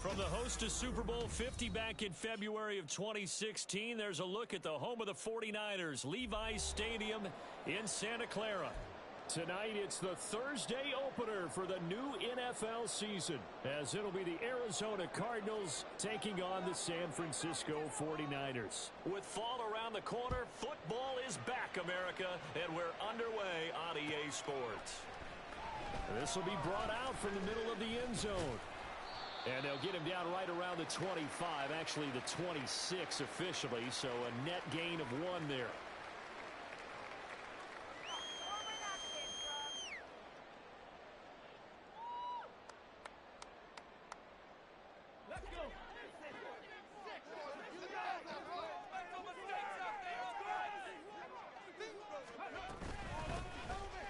From the host to Super Bowl 50 back in February of 2016, there's a look at the home of the 49ers, Levi's Stadium in Santa Clara. Tonight, it's the Thursday opener for the new NFL season, as it'll be the Arizona Cardinals taking on the San Francisco 49ers. With fall around the corner, football is back, America, and we're underway on EA Sports. This will be brought out from the middle of the end zone. And they'll get him down right around the 25, actually the 26 officially, so a net gain of 1 there.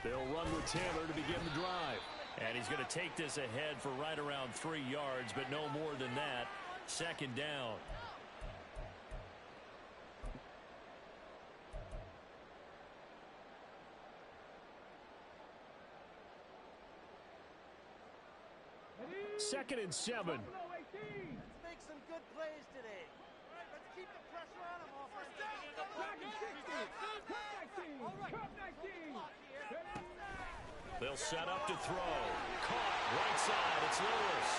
They'll run with Taylor to begin the drive. And he's going to take this ahead for right around 3 yards, but no more than that. Second down. Second and 7. Let's make some good plays today. All right, let's keep the pressure on him. First down. They'll set up to throw. Caught right side. It's Lewis.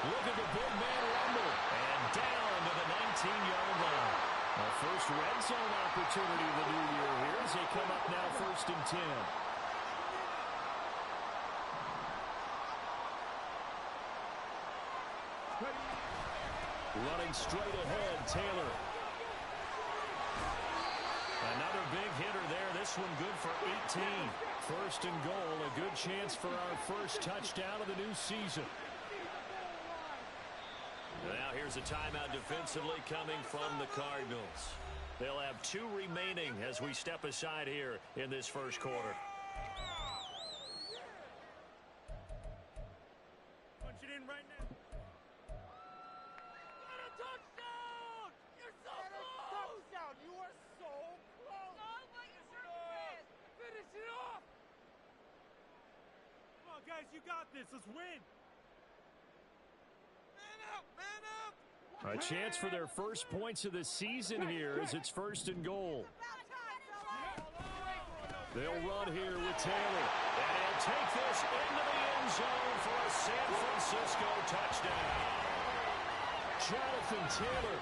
Look at the big man rumble. And down to the 19-yard line. A first red zone opportunity of the new year here as they come up now first and 10. Running straight ahead, Taylor. Another big hitter there. This one good for 18. First and goal, a good chance for our first touchdown of the new season. Now here's a timeout defensively coming from the Cardinals. They'll have 2 remaining as we step aside here in this first quarter. Punch it in right now. Get a touchdown! You're so close! Touchdown! You are so close! Finish it off! Come on, guys, you got this. Let's win. Man up! Man up! A chance for their first points of the season here as it's first and goal. They'll run here with Taylor. And he'll take this into the end zone for a San Francisco touchdown. Jonathan Taylor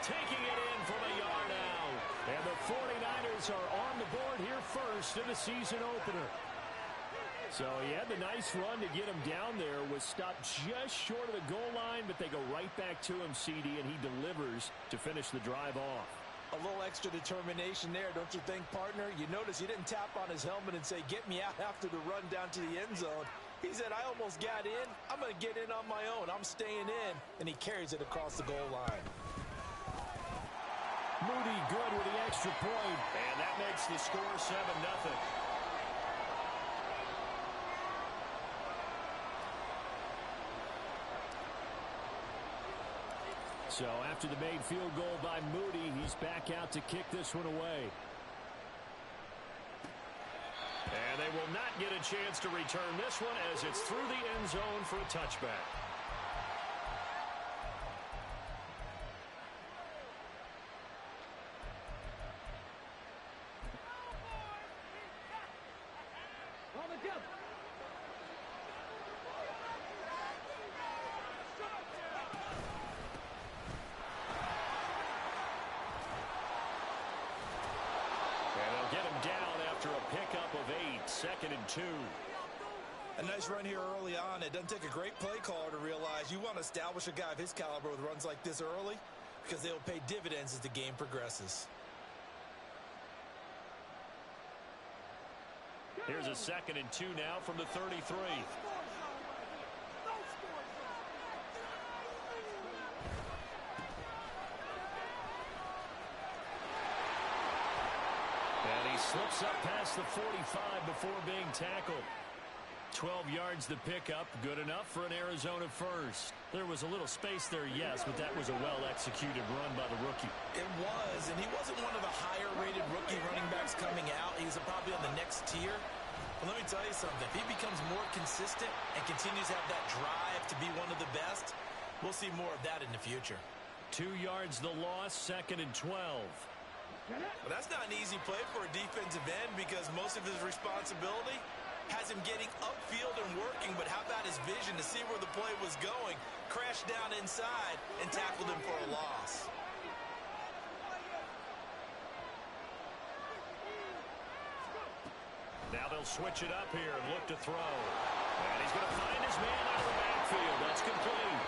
taking it in from a yard out. And the 49ers are on the board here first in the season opener. So he had the nice run to get him down there, was stopped just short of the goal line, but they go right back to him, CD, and he delivers to finish the drive off. A little extra determination there, don't you think, partner? You notice he didn't tap on his helmet and say, get me out after the run down to the end zone. He said, I almost got in. I'm going to get in on my own. I'm staying in. And he carries it across the goal line. Moody good with the extra point. And that makes the score 7-0. So after the made field goal by Moody, he's back out to kick this one away. And they will not get a chance to return this one as it's through the end zone for a touchback. On the jump. Get him down after a pickup of 8, second and 2. A nice run here early on. It doesn't take a great play caller to realize you want to establish a guy of his caliber with runs like this early because they will pay dividends as the game progresses. Here's a second and 2 now from the 33. And he slips up past the 45 before being tackled. 12 yards the pickup, good enough for an Arizona first. There was a little space there, yes, but that was a well-executed run by the rookie. It was, and he wasn't one of the higher-rated rookie running backs coming out. He's probably on the next tier. Well, let me tell you something. If he becomes more consistent and continues to have that drive to be one of the best, we'll see more of that in the future. 2 yards the loss, 2nd and 12. Well, that's not an easy play for a defensive end because most of his responsibility has him getting upfield and working, but how about his vision to see where the play was going, crashed down inside, and tackled him for a loss. Now they'll switch it up here and look to throw. And he's going to find his man out of the backfield. That's complete.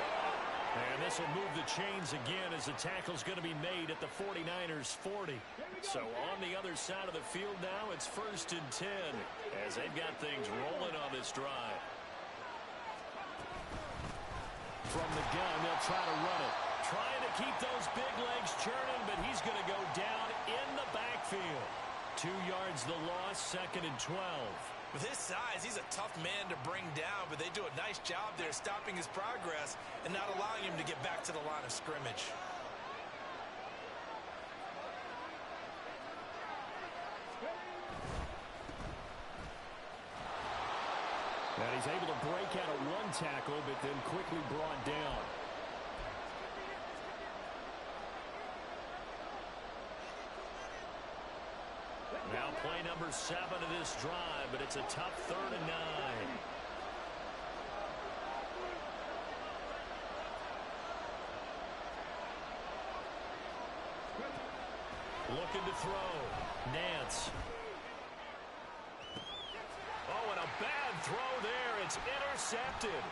And this will move the chains again as the tackle's going to be made at the 49ers 40. So on the other side of the field now, it's 1st and 10 as they've got things rolling on this drive. From the gun, they'll try to run it. Trying to keep those big legs churning, but he's going to go down in the backfield. 2 yards the loss, 2nd and 12. With his size, he's a tough man to bring down, but they do a nice job there stopping his progress and not allowing him to get back to the line of scrimmage. And he's able to break out of one tackle, but then quickly brought down. Now play number 7 of this drive, but it's a tough 3rd and 9. Looking to throw. Nance. Oh, and a bad throw there. It's intercepted.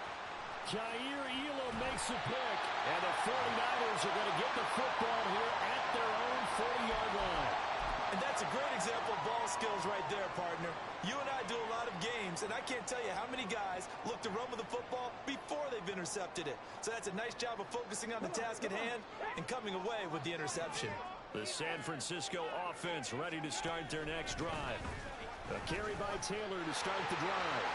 Jair Elam makes a pick. And the 49ers are going to get the football here at their own 40-yard line. And that's a great example of ball skills right there, partner. You and I do a lot of games, and I can't tell you how many guys look to run with the football before they've intercepted it. So that's a nice job of focusing on the task at hand and coming away with the interception. The San Francisco offense ready to start their next drive. A carry by Taylor to start the drive.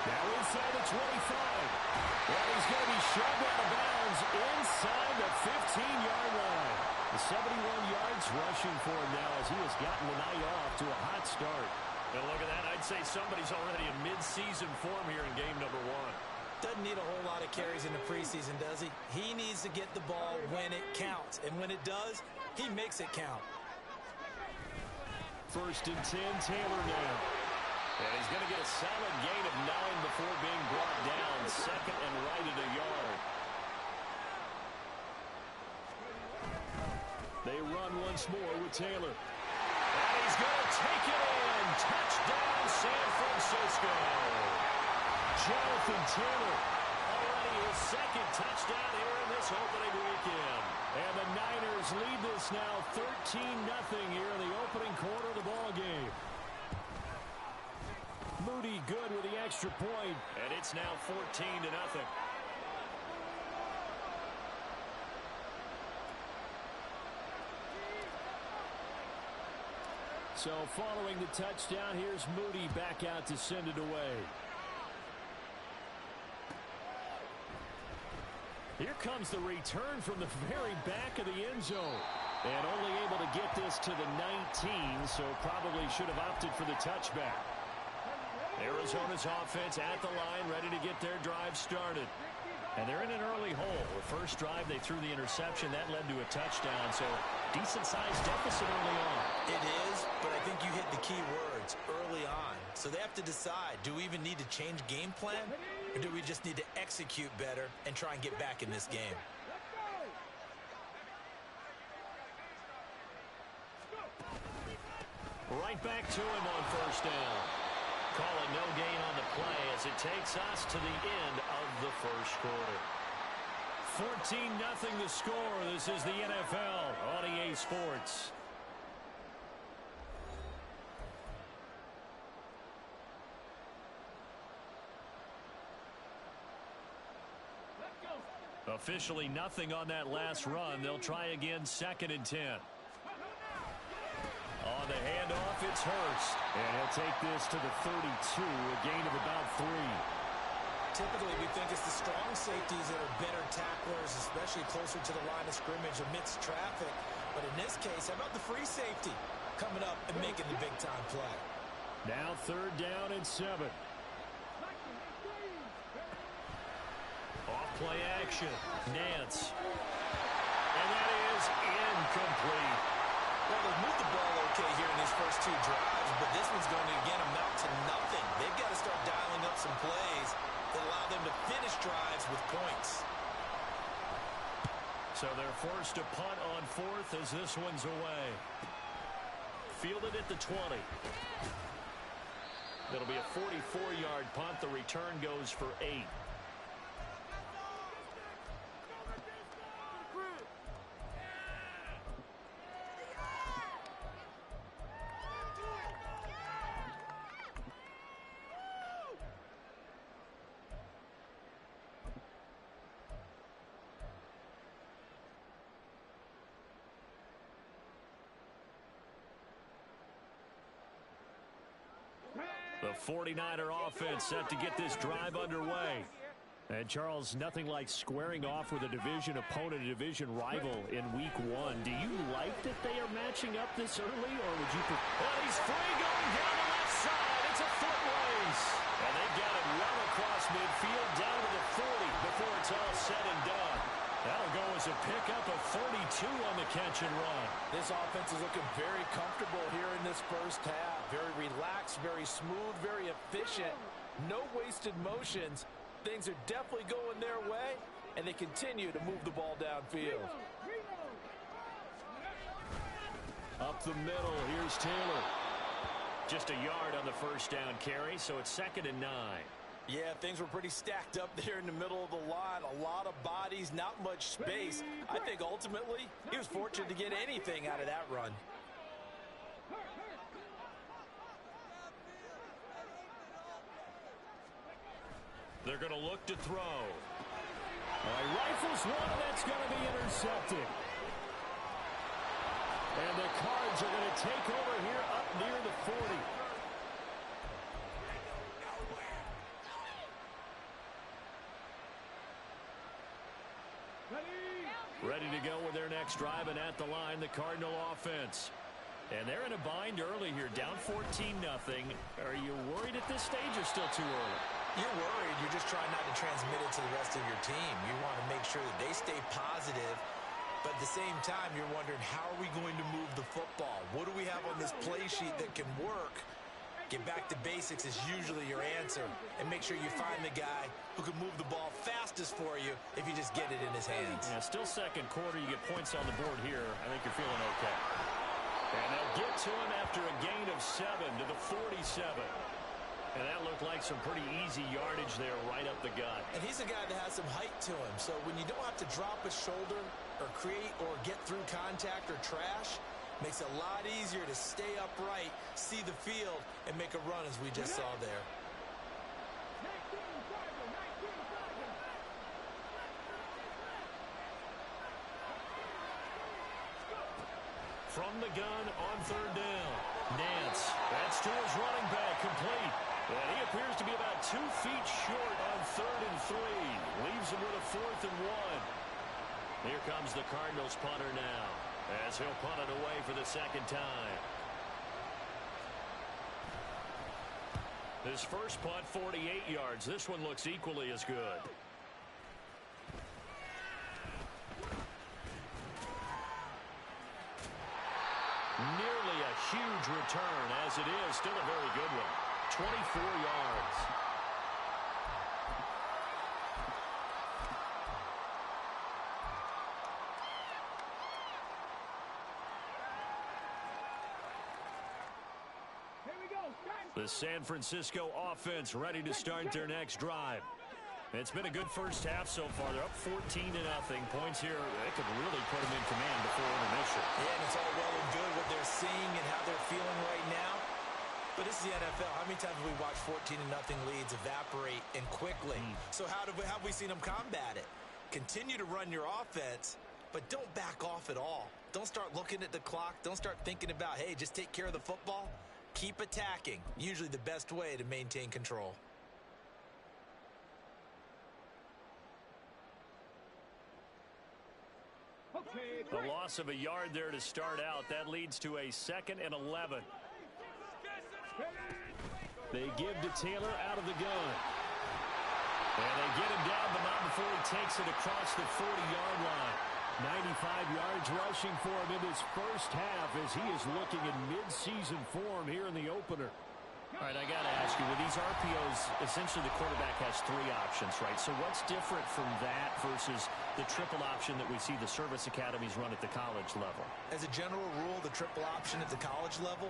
Now inside the 25. And he's going to be shoved out of bounds inside the 15-yard line. The 71 yards rushing for him now as he has gotten the night off to a hot start. And look at that. I'd say somebody's already in mid-season form here in game number 1. Doesn't need a whole lot of carries in the preseason, does he? He needs to get the ball when it counts. And when it does, he makes it count. 1st and 10, Taylor now. And he's going to get a solid gain of 9 before being brought down. 2nd and right at a yard. They run once more with Taylor. And he's going to take it in. Touchdown, San Francisco. Jonathan Taylor, already his 2nd touchdown here in this opening weekend. And the Niners lead this now 13-0 here in the opening quarter of the ball game. Moody good with the extra point, and it's now 14-0. So following the touchdown, here's Moody back out to send it away. Here comes the return from the very back of the end zone. And only able to get this to the 19, so probably should have opted for the touchback. Arizona's offense at the line, ready to get their drive started. And they're in an early hole. The first drive, they threw the interception. That led to a touchdown, so decent-sized deficit early on. It is, but I think you hit the key words, early on. So they have to decide, do we even need to change game plan, or do we just need to execute better and try and get back in this game? Right back to him on 1st down. Call it no gain on the play as it takes us to the end of the first quarter. 14-0 the score. This is the NFL on EA Sports. Officially nothing on that last run. They'll try again 2nd and 10. On the handoff, it's Hurst. And he'll take this to the 32, a gain of about 3. Typically, we think it's the strong safeties that are better tacklers, especially closer to the line of scrimmage amidst traffic. But in this case, how about the free safety coming up and making the big-time play? Now 3rd down and 7. Off play action. Nance. And that is incomplete. Well, they've moved the ball okay here in these first 2 drives, but this one's going to, again, amount to nothing. They've got to start dialing up some plays that allow them to finish drives with points. So they're forced to punt on 4th as this one's away. Fielded at the 20. It'll be a 44-yard punt. The return goes for 8. The 49er offense set to get this drive underway. And, Charles, nothing like squaring off with a division opponent, a division rival in Week 1. Do you like that they are matching up this early, or would you prefer? Well, he's free going down the left side. It's a foot race. And they've got it well across midfield down to the 40 before it's all said and done. That'll go as a pickup of 42 on the catch and run. This offense is looking very comfortable here in this first half. Very relaxed, very smooth, very efficient. No wasted motions. Things are definitely going their way, and they continue to move the ball downfield. Up the middle, here's Taylor. Just a yard on the first down carry, so it's 2nd and 9. Yeah, things were pretty stacked up there in the middle of the line. A lot of bodies, not much space. I think ultimately he was fortunate to get anything out of that run. They're going to look to throw. He rifles one, and that's going to be intercepted. And the Cards are going to take over here up near the 40. Ready to go with their next drive, and at the line, the Cardinal offense. And they're in a bind early here, down 14-0. Are you worried at this stage or still too early? You're worried. You're just trying not to transmit it to the rest of your team. You want to make sure that they stay positive, but at the same time, you're wondering, how are we going to move the football? What do we have on this play sheet that can work? Get back to basics is usually your answer, and make sure you find the guy who can move the ball fastest for you if you just get it in his hands. Yeah, still second quarter. You get points on the board here. I think you're feeling okay. And they'll get to him after a gain of 7 to the 47. And that looked like some pretty easy yardage there right up the gut. And he's a guy that has some height to him. So when you don't have to drop a shoulder or create or get through contact or trash, makes it a lot easier to stay upright, see the field, and make a run as we just saw there. From the gun on 3rd down. Nance. That's to his running back, complete. And he appears to be about 2 feet short on 3rd and 3. Leaves him with a 4th and 1. Here comes the Cardinals punter now, as he'll punt it away for the 2nd time. His first punt, 48 yards. This one looks equally as good. Nearly a huge return, as it is. Still a very good one. 24 yards. The San Francisco offense ready to start their next drive. It's been a good first half so far. They're up 14-0. Points here, they could really put them in command before intermission. Yeah, and it's all well and good what they're seeing and how they're feeling right now. But this is the NFL. How many times have we watched 14-0 leads evaporate and quickly? So how have we seen them combat it? Continue to run your offense, but don't back off at all. Don't start looking at the clock. Don't start thinking about, hey, just take care of the football. Keep attacking. Usually the best way to maintain control. A loss of a yard there to start out. That leads to a 2nd and 11. They give to Taylor out of the gun. And they get him down, but not before he takes it across the 40-yard line. 95 yards rushing for him in this first half as he is looking in mid-season form here in the opener. All right, I got to ask you, with these RPOs, essentially the quarterback has three options, right? So what's different from that versus the triple option that we see the service academies run at the college level? As a general rule, the triple option at the college level,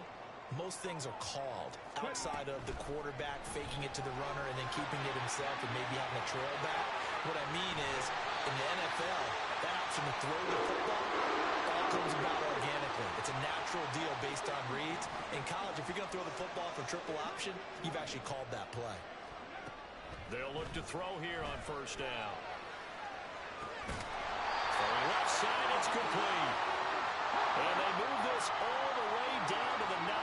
most things are called outside of the quarterback faking it to the runner and then keeping it himself and maybe having a trail back. What I mean is, in the NFL, that option to throw the football all comes about organically. It's a natural deal based on reads. In college, if you're going to throw the football for triple option, you've actually called that play. They'll look to throw here on first down. Throwing left side, it's complete. And they move this all the way down to the 9.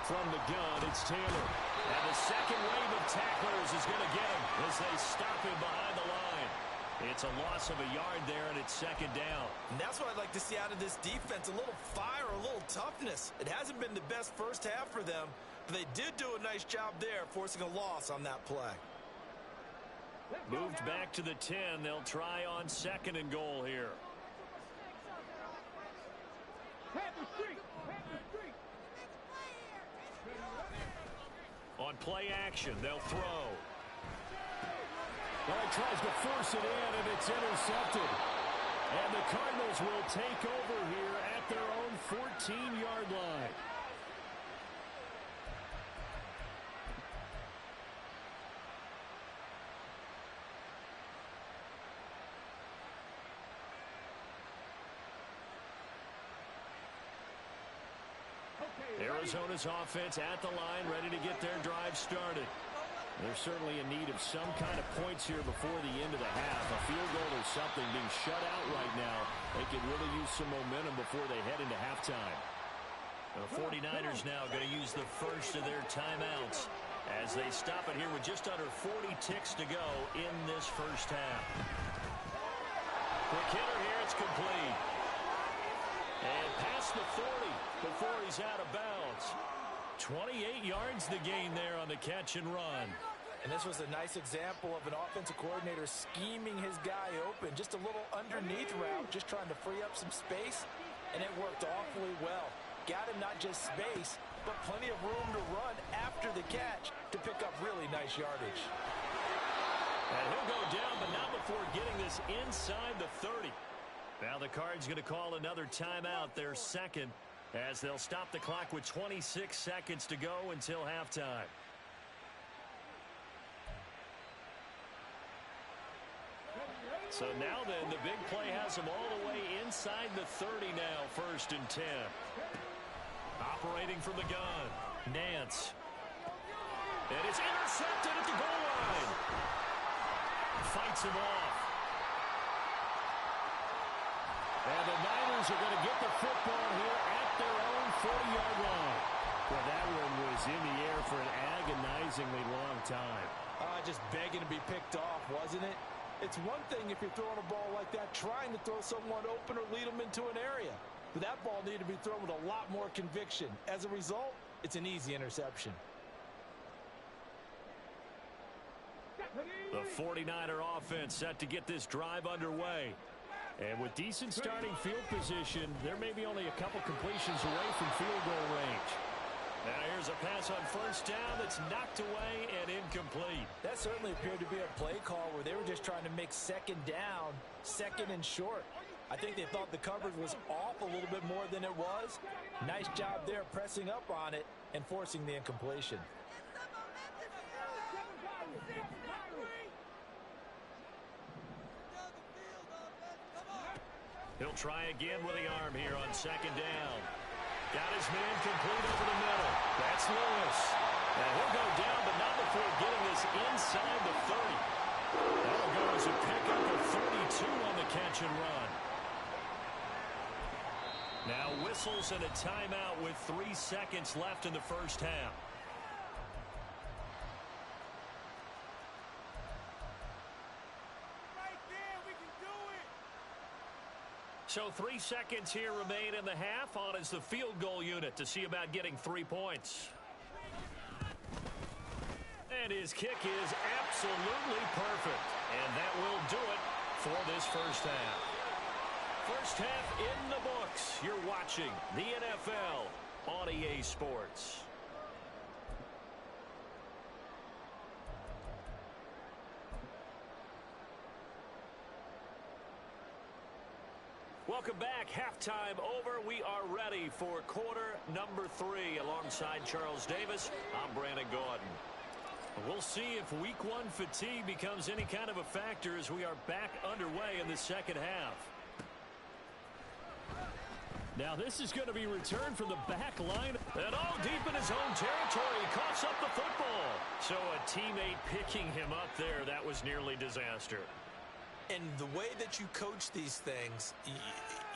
From the gun, it's Taylor. And the second wave of tacklers is going to get him as they stop him behind the line. It's a loss of a yard there, and it's second down. And that's what I'd like to see out of this defense, a little fire, a little toughness. It hasn't been the best first half for them, but they did do a nice job there, forcing a loss on that play. Moved back to the 10. They'll try on second and goal here. On play action, they'll throw. Well, he tries to force it in, and it's intercepted. And the Cardinals will take over here at their own 14-yard line. Arizona's offense at the line, ready to get their drive started. They're certainly in need of some kind of points here before the end of the half. A field goal or something being shut out right now. They could really use some momentum before they head into halftime. The 49ers now going to use the first of their timeouts as they stop it here with just under 40 ticks to go in this first half. Quick hitter here, it's complete. And past the 40 before he's out of bounds. 28 yards the gain there on the catch and run. And this was a nice example of an offensive coordinator scheming his guy open. Just a little underneath route, just trying to free up some space, and it worked awfully well. Got him not just space, but plenty of room to run after the catch to pick up really nice yardage. And he'll go down, but not before getting this inside the 30. Now the Cards going to call another timeout, their second, as they'll stop the clock with 26 seconds to go until halftime. So now then, the big play has him all the way inside the 30 now, first and 10. Operating from the gun, Nance. And it's intercepted at the goal line. Fights him off. And the Niners are going to get the football here at their own 40-yard line. Well, that one was in the air for an agonizingly long time. Just begging to be picked off, wasn't it? It's one thing if you're throwing a ball like that, trying to throw someone open or lead them into an area. But that ball needed to be thrown with a lot more conviction. As a result, it's an easy interception. The 49er offense set to get this drive underway. And with decent starting field position, there may be only a couple completions away from field goal range. Now here's a pass on first down that's knocked away and incomplete. That certainly appeared to be a play call where they were just trying to make second down, second and short. I think they thought the coverage was off a little bit more than it was. Nice job there pressing up on it and forcing the incompletion. He'll try again with the arm here on second down. Got his man complete over the middle. That's Lewis. And he'll go down, but not before getting this inside the 30. That'll go as a pickup of 32 on the catch and run. Now whistles and a timeout with 3 seconds left in the first half. So 3 seconds here remain in the half. On is the field goal unit to see about getting 3 points. And his kick is absolutely perfect. And that will do it for this first half. First half in the books. You're watching the NFL on EA Sports. Welcome back. Halftime over. We are ready for quarter number 3. Alongside Charles Davis, I'm Brandon Gordon. We'll see if week 1 fatigue becomes any kind of a factor as we are back underway in the second half. Now this is going to be returned from the back line. And all deep in his own territory. He coughs up the football. So a teammate picking him up there. That was nearly disaster. And the way that you coach these things,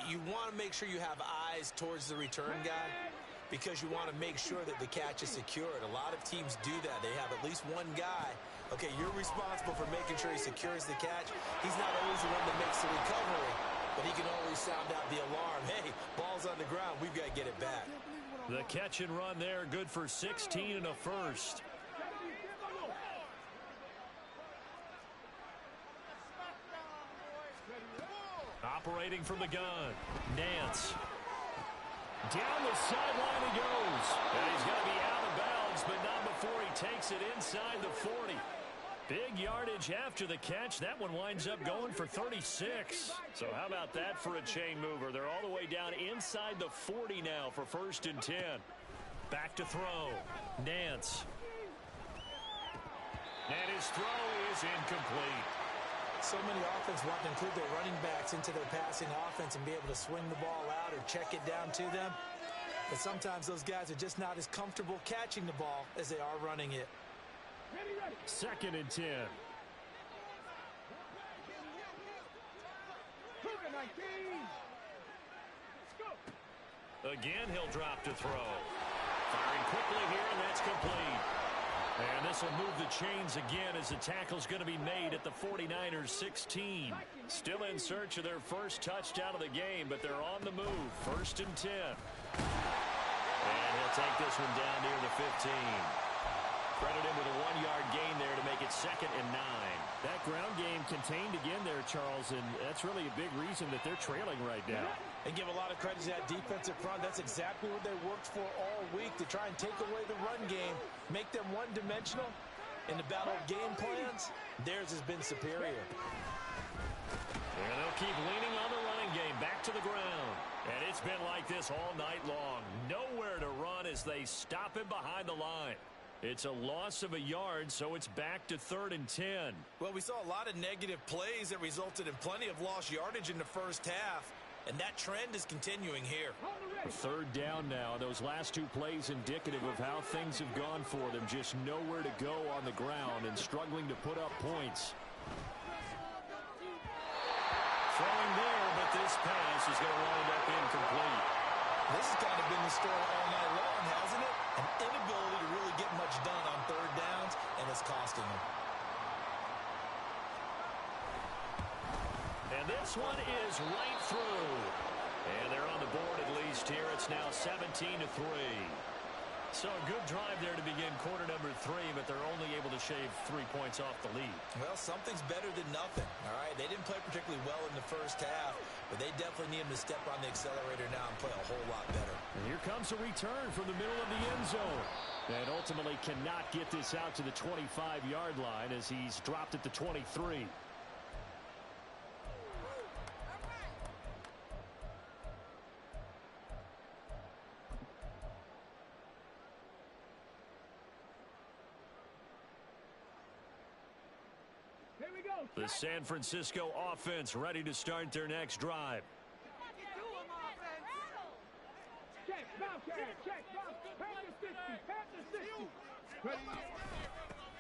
you want to make sure you have eyes towards the return guy because you want to make sure that the catch is secured. A lot of teams do that. They have at least one guy. Okay, you're responsible for making sure he secures the catch. He's not always the one that makes the recovery, but he can always sound out the alarm. Hey, ball's on the ground. We've got to get it back. The catch and run there, good for 16 and a first. Operating from the gun, Nance. Down the sideline he goes. And he's going to be out of bounds, but not before he takes it inside the 40. Big yardage after the catch. That one winds up going for 36. So how about that for a chain mover? They're all the way down inside the 40 now for 1st and 10. Back to throw. Nance. And his throw is incomplete. So many offenses want to include their running backs into their passing offense and be able to swing the ball out or check it down to them. But sometimes those guys are just not as comfortable catching the ball as they are running it. 2nd and 10. Again, he'll drop to throw. Firing quickly here, and that's complete. And this will move the chains again as the tackle's going to be made at the 49ers 16. Still in search of their first touchdown of the game, but they're on the move. 1st and 10. And he'll take this one down near the 15. Credit him with a 1-yard gain there to make it 2nd and 9. That ground game contained again there, Charles, and that's really a big reason that they're trailing right now. And give a lot of credit to that defensive front. That's exactly what they worked for all week, to try and take away the run game, make them one-dimensional. In the battle of game plans, theirs has been superior. And they'll keep leaning on the running game back to the ground. And it's been like this all night long. Nowhere to run as they stop him behind the line. It's a loss of a yard, so it's back to 3rd and 10. Well, we saw a lot of negative plays that resulted in plenty of lost yardage in the first half, and that trend is continuing here. 3rd down now. Those last 2 plays indicative of how things have gone for them. Just nowhere to go on the ground and struggling to put up points. Throwing there, but this pass is going to wind up incomplete. This has kind of been the story all night long, hasn't it? An inability to really get much done on 3rd downs, and it's costing them. And this one is right through. And they're on the board at least here. It's now 17-3. So a good drive there to begin quarter number 3, but they're only able to shave 3 points off the lead. Well, something's better than nothing, all right? They didn't play particularly well in the first half, but they definitely need them to step on the accelerator now and play a whole lot better. And here comes a return from the middle of the end zone. And ultimately cannot get this out to the 25-yard line as he's dropped at the 23. The San Francisco offense ready to start their next drive.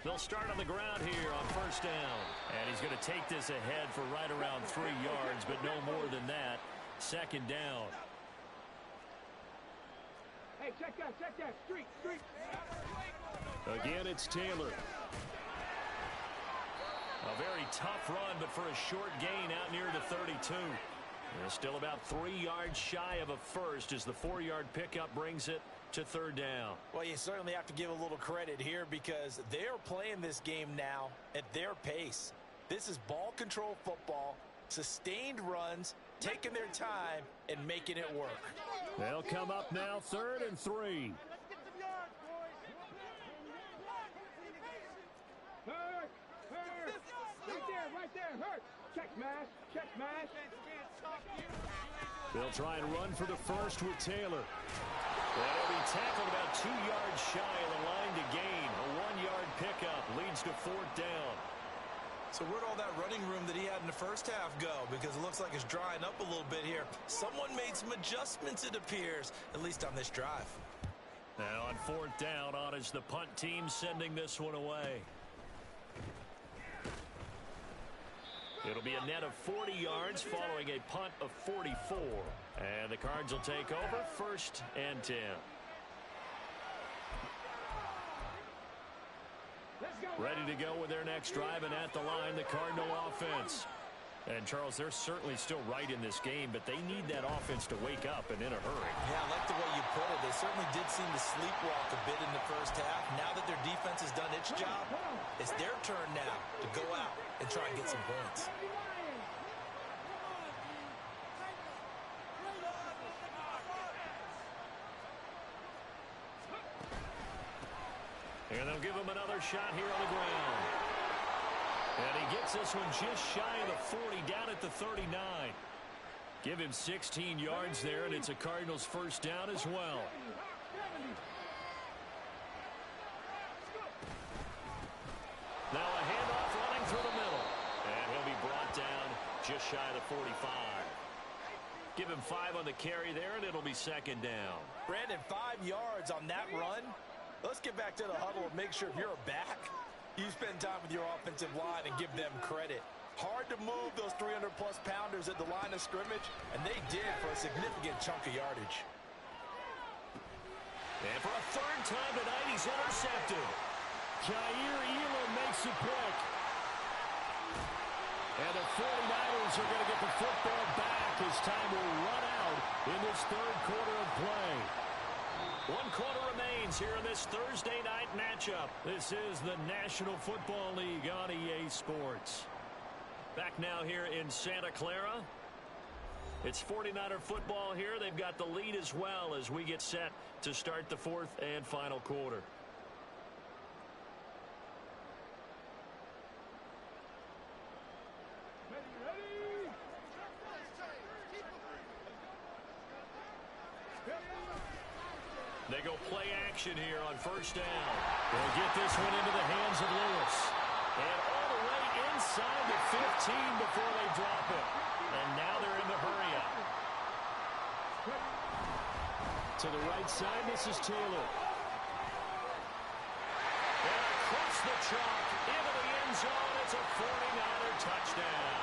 They'll start on the ground here on 1st down. And he's going to take this ahead for right around 3 yards, but no more than that. 2nd down. Hey, check that. Street. Again, it's Taylor. A very tough run, but for a short gain out near the 32. And still about 3 yards shy of a first as the 4-yard pickup brings it to third down. Well, you certainly have to give a little credit here because they're playing this game now at their pace. This is ball control football, sustained runs, taking their time, and making it work. They'll come up now 3rd and 3. Right there, hurt. Check mash, check mash. They'll try and run for the first with Taylor. And he'll be tackled about 2 yards shy of the line to gain. A 1-yard pickup leads to 4th down. So where'd all that running room that he had in the first half go? Because it looks like it's drying up a little bit here. Someone made some adjustments, it appears, at least on this drive. Now on 4th down, on is the punt team sending this one away. It'll be a net of 40 yards following a punt of 44. And the Cards will take over 1st and 10. Ready to go with their next drive, and at the line, the Cardinal offense. And, Charles, they're certainly still right in this game, but they need that offense to wake up and in a hurry. Yeah, I like the way you put it. They certainly did seem to sleepwalk a bit in the first half. Now that their defense has done its job, it's their turn now to go out and try and get some points. And they'll give him another shot here on the ground. And he gets this one just shy of the 40, down at the 39. Give him 16 yards there, and it's a Cardinals first down as well. Now a handoff running through the middle. And he'll be brought down just shy of the 45. Give him 5 on the carry there, and it'll be 2nd down. Brandon, 5 yards on that run. Let's get back to the huddle and make sure if you're a back, you spend time with your offensive line and give them credit. Hard to move those 300-plus pounders at the line of scrimmage, and they did for a significant chunk of yardage. And for a 3rd time tonight, he's intercepted. Jair Elam makes a pick. And the 49ers are going to get the football back as time will run out in this 3rd quarter of play. 1 quarter remains here in this Thursday night matchup. This is the National Football League on EA Sports. Back now here in Santa Clara. It's 49er football here. They've got the lead as well as we get set to start the 4th and final quarter. They go play action here on 1st down. They'll get this one into the hands of Lewis. And all the way inside the 15 before they drop it. And now they're in the hurry up. To the right side, this is Taylor. And across the chalk, into the end zone. It's a 49er touchdown.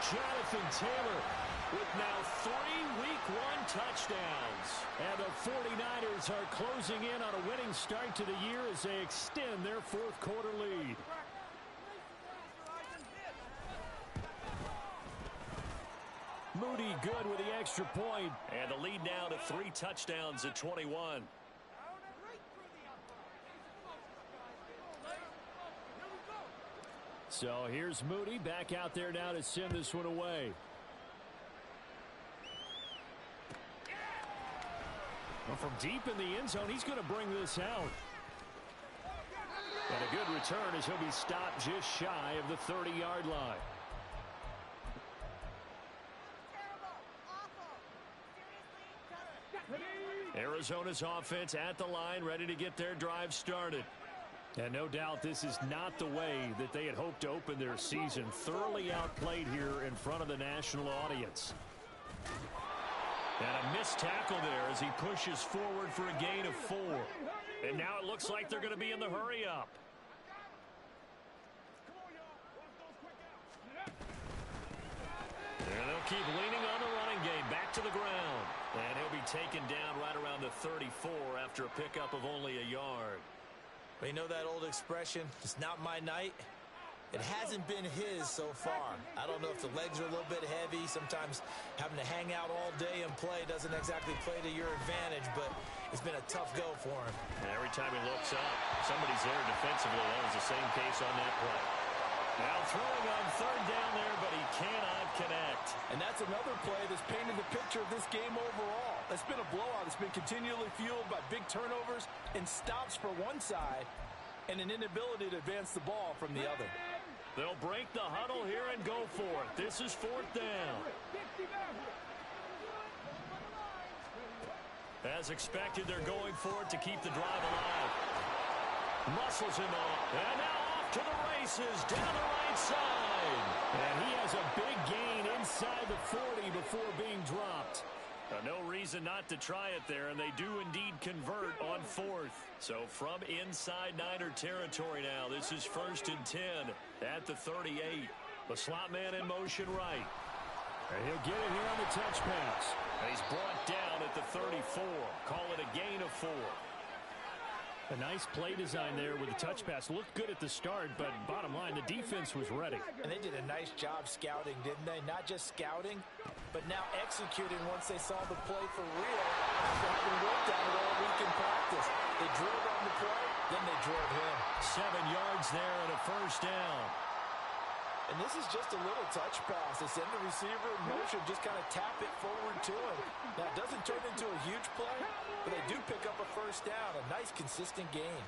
Jonathan Taylor with now 3 Week 1 touchdowns. And the 49ers are closing in on a winning start to the year as they extend their 4th quarter lead. Moody good with the extra point. And the lead now to 3 touchdowns at 21. So here's Moody back out there now to send this one away. Well, from deep in the end zone, he's going to bring this out. And a good return as he'll be stopped just shy of the 30-yard line. Arizona's offense at the line, ready to get their drive started. And no doubt this is not the way that they had hoped to open their season. Thoroughly outplayed here in front of the national audience. And a missed tackle there as he pushes forward for a gain of 4. And now it looks like they're going to be in the hurry up. And they'll keep leaning on the running game. Back to the ground. And he'll be taken down right around the 34 after a pickup of only a yard. But you know that old expression, it's not my night? It hasn't been his so far. I don't know if the legs are a little bit heavy. Sometimes having to hang out all day and play doesn't exactly play to your advantage, but it's been a tough go for him. And every time he looks up, somebody's there defensively. That was the same case on that play. Now throwing on third down there, but he cannot connect. And that's another play that's painted the picture of this game overall. It's been a blowout. It's been continually fueled by big turnovers and stops for one side and an inability to advance the ball from the other. They'll break the huddle here and go for it. This is fourth down. As expected, they're going for it to keep the drive alive. Muscles him off. And now off to the races down the right side. And he has a big gain inside the 40 before being dropped. No reason not to try it there, and they do indeed convert on fourth. So from inside Niner territory now, this is 1st and 10 at the 38. The slot man in motion right. And he'll get it here on the touch pass. And he's brought down at the 34. Call it a gain of 4. A nice play design there with the touch pass. Looked good at the start, but bottom line, the defense was ready. And they did a nice job scouting, didn't they? Not just scouting, but now executing once they saw the play for real. After having worked on it all week in practice. They drilled on the play, then they drilled him. 7 yards there and a first down. And this is just a little touch pass. They send the receiver in motion, just kind of tap it forward to him. Now, it doesn't turn into a huge play, but they do pick up a first down. A nice, consistent gain.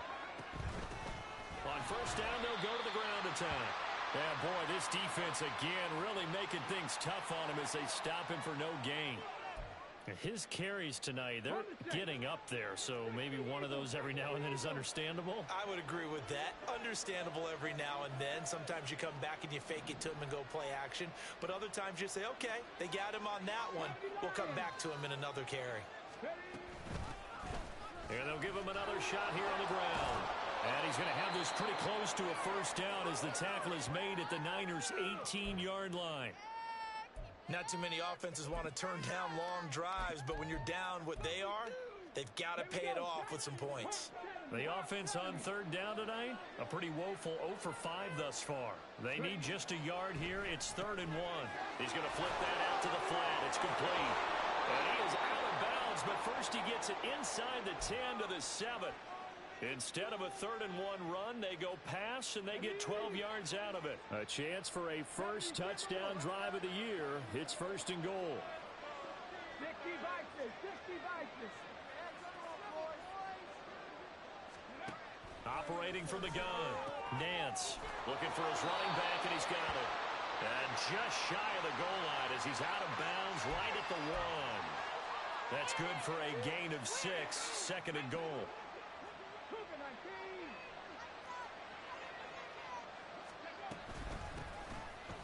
On first down, they'll go to the ground attack. Yeah, boy, this defense, again, really making things tough on him as they stop him for no gain. His carries tonight, they're getting up there, so maybe one of those every now and then is understandable. I would agree with that. Understandable every now and then. Sometimes you come back and you fake it to him and go play action. But other times you say, okay, they got him on that one. We'll come back to him in another carry. And they'll give him another shot here on the ground. And he's going to have this pretty close to a first down as the tackle is made at the Niners' 18-yard line. Not too many offenses want to turn down long drives, but when you're down what they are, they've got to pay it off with some points. The offense on third down tonight, a pretty woeful 0 for 5 thus far. They need just a yard here. It's 3rd and 1. He's going to flip that out to the flat. It's complete. And he is out of bounds, but first he gets it inside the 10 to the 7. Instead of a 3rd and 1 run, they go pass, and they get 12 yards out of it. A chance for a first touchdown drive of the year. It's 1st and goal. Operating from the gun, Nance looking for his running back, and he's got it. And just shy of the goal line as he's out of bounds right at the 1. That's good for a gain of 6, 2nd and goal.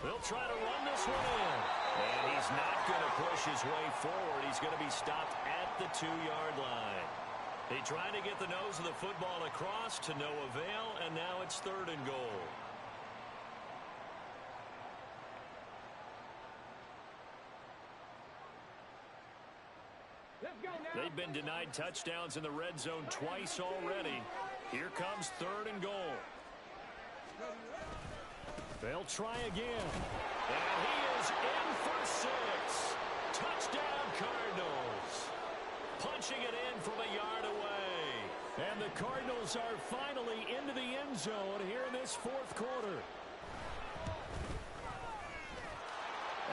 They'll try to run this one in. And he's not going to push his way forward. He's going to be stopped at the 2-yard line. They tried to get the nose of the football across to no avail, and now it's 3rd and goal. They've been denied touchdowns in the red zone twice already. Here comes 3rd and goal. They'll try again. And he is in for 6. Touchdown, Cardinals. Punching it in from a yard away. And the Cardinals are finally into the end zone here in this 4th quarter.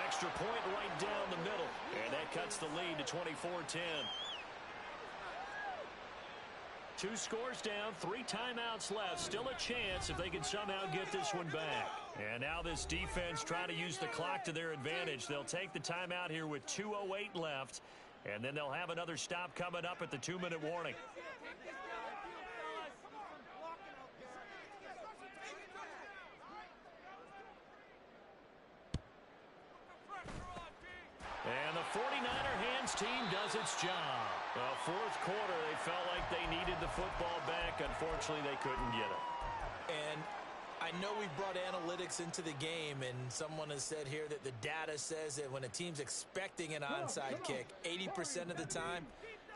Extra point right down the middle. And that cuts the lead to 24-10. 2 scores down, 3 timeouts left. Still a chance if they can somehow get this one back. And now this defense trying to use the clock to their advantage. They'll take the timeout here with 2:08 left. And then they'll have another stop coming up at the 2-minute warning. And the 49er hands team does its job. Well, 4th quarter, they felt like they needed the football back. Unfortunately, they couldn't get it. And I know we brought analytics into the game, and someone has said here that the data says that when a team's expecting an onside kick, 80% of the time,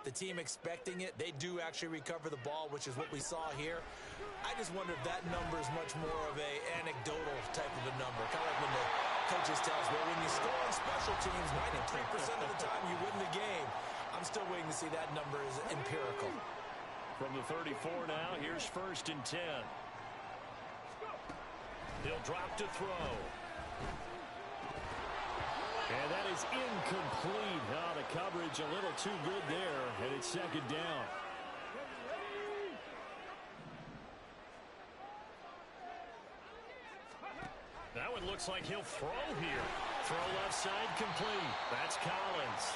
the team expecting it, they do actually recover the ball, which is what we saw here. I just wonder if that number is much more of a anecdotal type of a number. Kind of like when the coaches tell us, well, when you score on special teams, 93% of the time you win the game. I'm still waiting to see that number is empirical. From the 34 now, here's 1st and 10. He'll drop to throw. And that is incomplete. Oh, the coverage a little too good there, and it's 2nd down. That one looks like he'll throw here. Throw left side complete. That's Collins.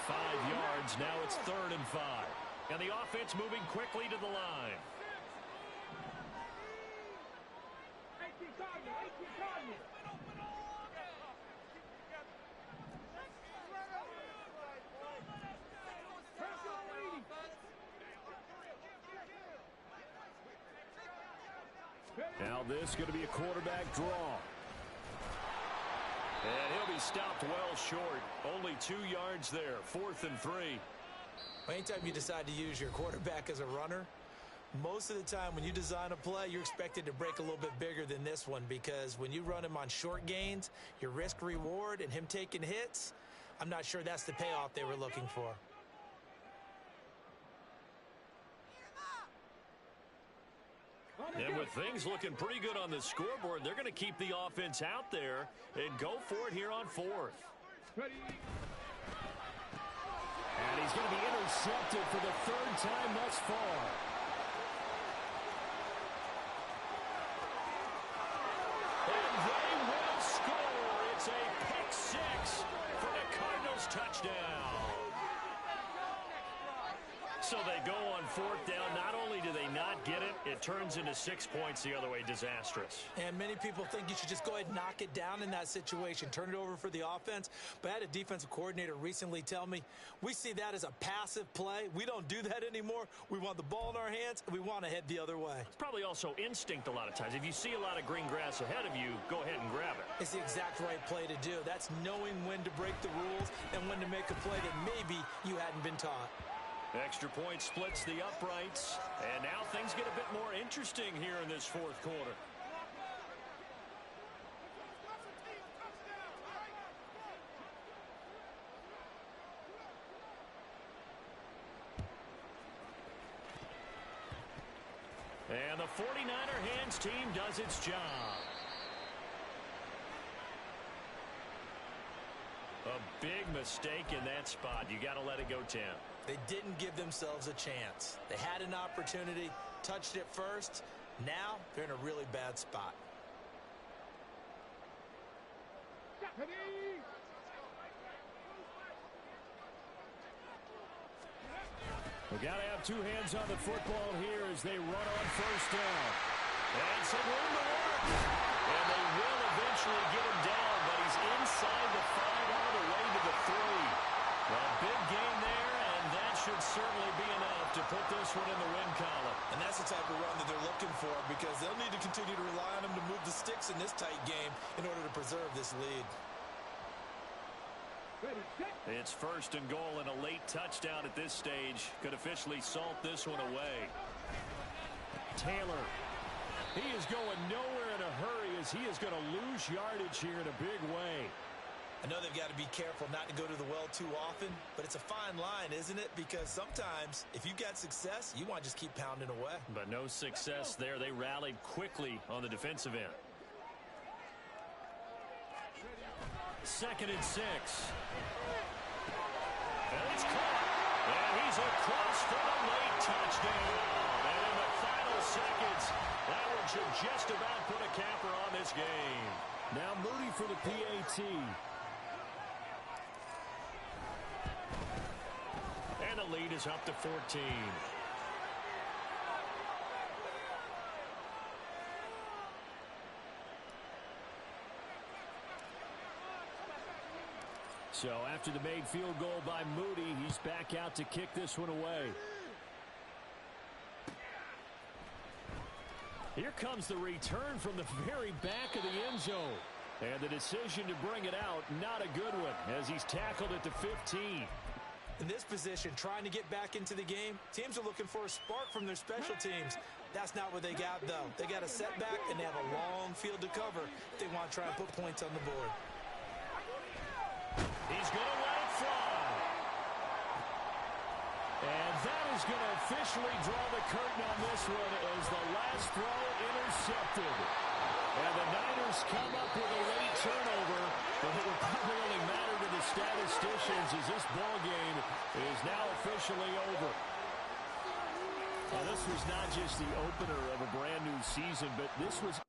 5 yards. Now it's 3rd and 5. And the offense moving quickly to the line. Now this is going to be a quarterback draw. And he'll be stopped well short. Only 2 yards there. 4th and 3. Anytime you decide to use your quarterback as a runner, most of the time when you design a play, you're expected to break a little bit bigger than this one, because when you run him on short gains, your risk reward and him taking hits, I'm not sure that's the payoff they were looking for. And with things looking pretty good on the scoreboard, they're going to keep the offense out there and go for it here on 4th. And he's going to be intercepted for the 3rd time thus far. And they will score. It's a pick 6 for the Cardinals touchdown. So they go on 4th down. Not only do they not get it, it turns into 6 points the other way. Disastrous. And many people think you should just go ahead and knock it down in that situation. Turn it over for the offense. But I had a defensive coordinator recently tell me, we see that as a passive play. We don't do that anymore. We want the ball in our hands, and we want to head the other way. It's probably also instinct a lot of times. If you see a lot of green grass ahead of you, go ahead and grab it. It's the exact right play to do. That's knowing when to break the rules and when to make a play that maybe you hadn't been taught. Extra point splits the uprights, and now things get a bit more interesting here in this 4th quarter. And the 49er hands team does its job. A big mistake in that spot. You got to let it go 10. They didn't give themselves a chance. They had an opportunity, touched it first. Now they're in a really bad spot. We got to have 2 hands on the football here as they run on 1st down. And some room to work. And they will eventually get him down, but he's inside the 5 all the way to the 3. Well, big gain there, and that should certainly be enough to put this one in the win column. And that's the type of run that they're looking for, because they'll need to continue to rely on him to move the sticks in this tight game in order to preserve this lead. It's 1st and goal, and a late touchdown at this stage could officially salt this one away. Taylor, he is going nowhere in a hurry as he is going to lose yardage here in a big way. I know they've got to be careful not to go to the well too often, but it's a fine line, isn't it? Because sometimes if you've got success, you want to just keep pounding away. But no success there. They rallied quickly on the defensive end. 2nd and 6. And it's caught. And he's across for the late touchdown. And in the final seconds, that one should just about put a capper on this game. Now Moody for the PAT. And the lead is up to 14. So after the made field goal by Moody, he's back out to kick this one away. Here comes the return from the very back of the end zone. And the decision to bring it out, not a good one, as he's tackled at the 15. In this position, trying to get back into the game, teams are looking for a spark from their special teams. That's not what they got, though. They got a setback, and they have a long field to cover if they want to try and put points on the board. He's going to let it fly. And that is going to officially draw the curtain on this one as the last throw intercepted. And the Niners come up with a late turnover, but it will probably only matter to the statisticians as this ball game is now officially over. Now, this was not just the opener of a brand new season, but this was